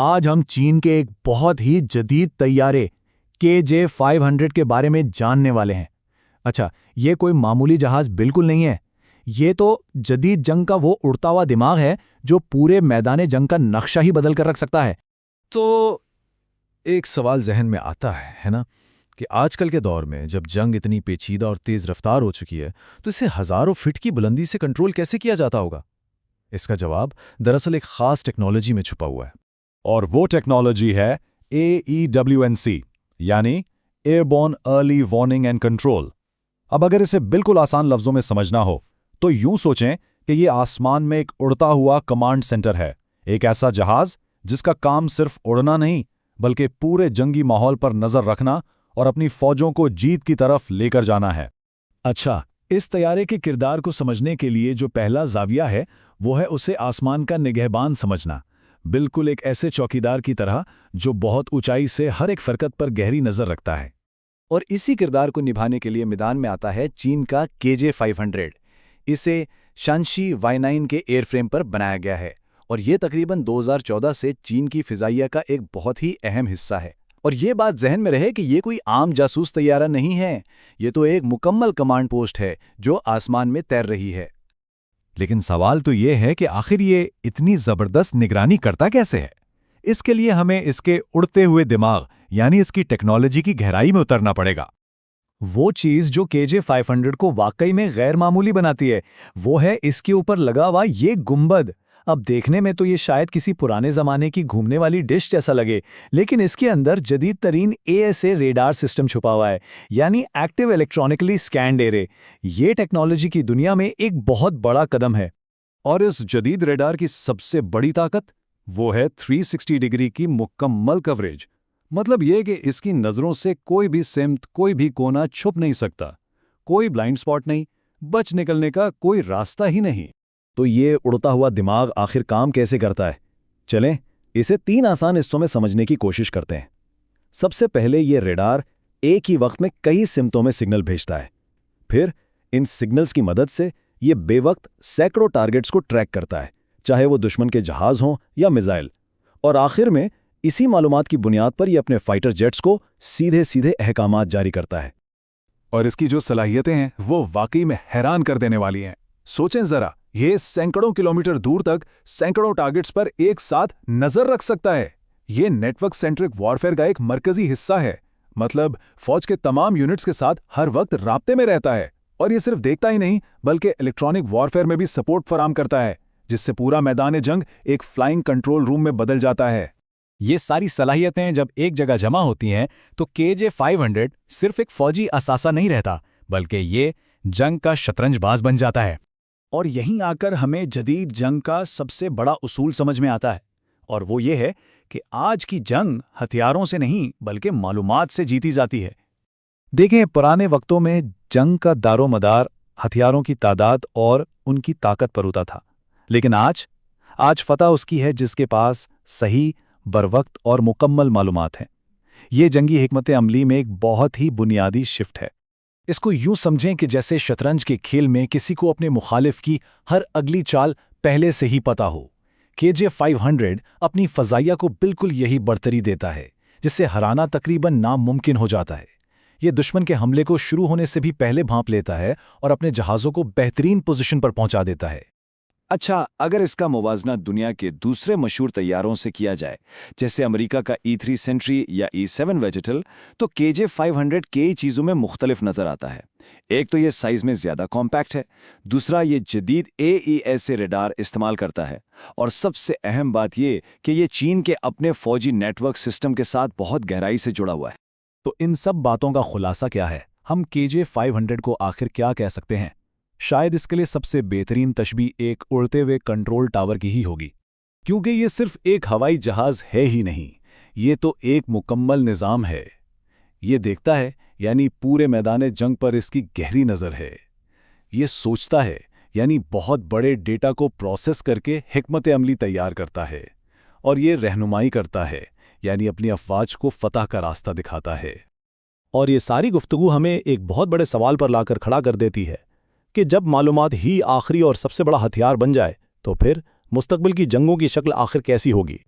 आज हम चीन के एक बहुत ही जदीद तैयारे KJ-500 के बारे में जानने वाले हैं। अच्छा, ये कोई मामूली जहाज बिल्कुल नहीं है। ये तो जदीद जंग का वो उड़ता हुआ दिमाग है जो पूरे मैदान जंग का नक्शा ही बदल कर रख सकता है। तो एक सवाल जहन में आता है ना, कि आजकल के दौर में जब जंग इतनी पेचीदा और तेज रफ्तार हो चुकी है, तो इसे हजारों फीट की बुलंदी से कंट्रोल कैसे किया जाता होगा? इसका जवाब दरअसल एक खास टेक्नोलॉजी में छुपा हुआ है। और वो टेक्नोलॉजी है AEWNC, यानी airborne early warning and control. अब अगर इसे बिल्कुल आसान लफ्जों में समझना हो तो यूं सोचें कि ये आसमान में एक उड़ता हुआ कमांड सेंटर है, एक ऐसा जहाज जिसका काम सिर्फ उड़ना नहीं बल्कि पूरे जंगी माहौल पर नजर रखना और अपनी फौजों को जीत की तरफ लेकर जाना है। अच्छा, इस तैयारे के किरदार को समझने के लिए जो पहला जाविया है वो है उसे आसमान का निगहबान समझना, बिल्कुल एक ऐसे चौकीदार की तरह जो बहुत ऊंचाई से हर एक फरकत पर गहरी नजर रखता है। और इसी किरदार को निभाने के लिए मैदान में आता है चीन का KJ-500। इसे शानशी Y9 के एयरफ्रेम पर बनाया गया है और ये तकरीबन 2014 से चीन की फिजाइया का एक बहुत ही अहम हिस्सा है। और ये बात जहन में रहे कि ये कोई आम जासूस तैयारा नहीं है, ये तो एक मुकम्मल कमांड पोस्ट है जो आसमान में तैर रही है। लेकिन सवाल तो ये है कि आखिर ये इतनी जबरदस्त निगरानी करता कैसे है? इसके लिए हमें इसके उड़ते हुए दिमाग यानी इसकी टेक्नोलॉजी की गहराई में उतरना पड़ेगा। वो चीज जो KJ-500 को वाकई में गैर मामूली बनाती है वो है इसके ऊपर लगा हुआ ये गुंबद। अब देखने में तो ये शायद किसी पुराने जमाने की घूमने वाली डिश जैसा लगे, लेकिन इसके अंदर जदीद तरीन ASA रेडार सिस्टम छुपा हुआ है, यानी एक्टिव इलेक्ट्रॉनिकली स्कैन्ड एरे। ये टेक्नोलॉजी की दुनिया में एक बहुत बड़ा कदम है। और इस जदीद रेडार की सबसे बड़ी ताकत वो है 360 डिग्री की मुकम्मल कवरेज। मतलब ये कि इसकी नज़रों से कोई भी सिमत, कोई भी कोना छुप नहीं सकता, कोई ब्लाइंड स्पॉट नहीं, बच निकलने का कोई रास्ता ही नहीं। तो ये उड़ता हुआ दिमाग आखिर काम कैसे करता है? चलें, इसे 3 आसान हिस्सों में समझने की कोशिश करते हैं। सबसे पहले ये रेडार एक ही वक्त में कई सिमतों में सिग्नल भेजता है। फिर इन सिग्नल्स की मदद से ये बेवक्त सैकड़ों टारगेट्स को ट्रैक करता है, चाहे वो दुश्मन के जहाज हों या मिसाइल। और आखिर में इसी मालूमात की बुनियाद पर ये अपने फाइटर जेट्स को सीधे सीधे अहकामात जारी करता है। और इसकी जो सलाहियतें हैं वो वाकई में हैरान कर देने वाली हैं। सोचें जरा, ये सैकड़ों किलोमीटर दूर तक सैकड़ों टारगेट्स पर एक साथ नजर रख सकता है। ये नेटवर्क सेंट्रिक वॉरफेयर का एक मरकजी हिस्सा है। मतलब फौज के तमाम यूनिट्स के साथ हर वक्त राब्ते में रहता है। और ये सिर्फ देखता ही नहीं बल्कि इलेक्ट्रॉनिक वॉरफेयर में भी सपोर्ट फराहम करता है, जिससे पूरा मैदान जंग एक फ्लाइंग कंट्रोल रूम में बदल जाता है। ये सारी सलाहियतें जब एक जगह जमा होती हैं तो KJ-500 सिर्फ एक फौजी असासा नहीं रहता, बल्कि ये जंग का शतरंजबाज बन जाता है। और यहीं आकर हमें जदीद जंग का सबसे बड़ा उसूल समझ में आता है, और वो ये है कि आज की जंग हथियारों से नहीं बल्कि मालूमात से जीती जाती है। देखें, पुराने वक्तों में जंग का दारोमदार हथियारों की तादाद और उनकी ताकत पर होता था, लेकिन आज फतह उसकी है जिसके पास सही, बरवक्त और मुकम्मल मालूमात हैं। ये जंगी हिकमत अमली में एक बहुत ही बुनियादी शिफ्ट है। इसको यूं समझें कि जैसे शतरंज के खेल में किसी को अपने मुखालिफ की हर अगली चाल पहले से ही पता हो। KJ-500 अपनी फजाइया को बिल्कुल यही बढ़तरी देता है, जिससे हराना तकरीबन नामुमकिन हो जाता है। ये दुश्मन के हमले को शुरू होने से भी पहले भांप लेता है और अपने जहाज़ों को बेहतरीन पोजीशन पर पहुंचा देता है। अच्छा, अगर इसका मुवाजना दुनिया के दूसरे मशहूर तैयारों से किया जाए, जैसे अमेरिका का E3 सेंट्री या E7 वेजिटल, तो KJ-500 कई चीज़ों में मुख्तलिफ नज़र आता है। एक तो ये साइज़ में ज़्यादा कॉम्पैक्ट है, दूसरा ये जदीद AESA रेडार इस्तेमाल करता है, और सबसे अहम बात ये कि ये चीन के अपने फौजी नेटवर्क सिस्टम के साथ बहुत गहराई से जुड़ा हुआ है। तो इन सब बातों का खुलासा क्या है? हम KJ-500 को आखिर क्या कह सकते हैं? शायद इसके लिए सबसे बेहतरीन तशबीह एक उड़ते हुए कंट्रोल टावर की ही होगी, क्योंकि ये सिर्फ एक हवाई जहाज है ही नहीं, ये तो एक मुकम्मल निज़ाम है। ये देखता है, यानी पूरे मैदान जंग पर इसकी गहरी नज़र है। ये सोचता है, यानी बहुत बड़े डेटा को प्रोसेस करके हिकमत अमली तैयार करता है। और ये रहनुमाई करता है, यानी अपनी अफवाज को फतह का रास्ता दिखाता है। और ये सारी गुफ्तगू हमें एक बहुत बड़े सवाल पर लाकर खड़ा कर देती है कि जब मालूमात ही आखिरी और सबसे बड़ा हथियार बन जाए, तो फिर मुस्तकबिल की जंगों की शक्ल आखिर कैसी होगी?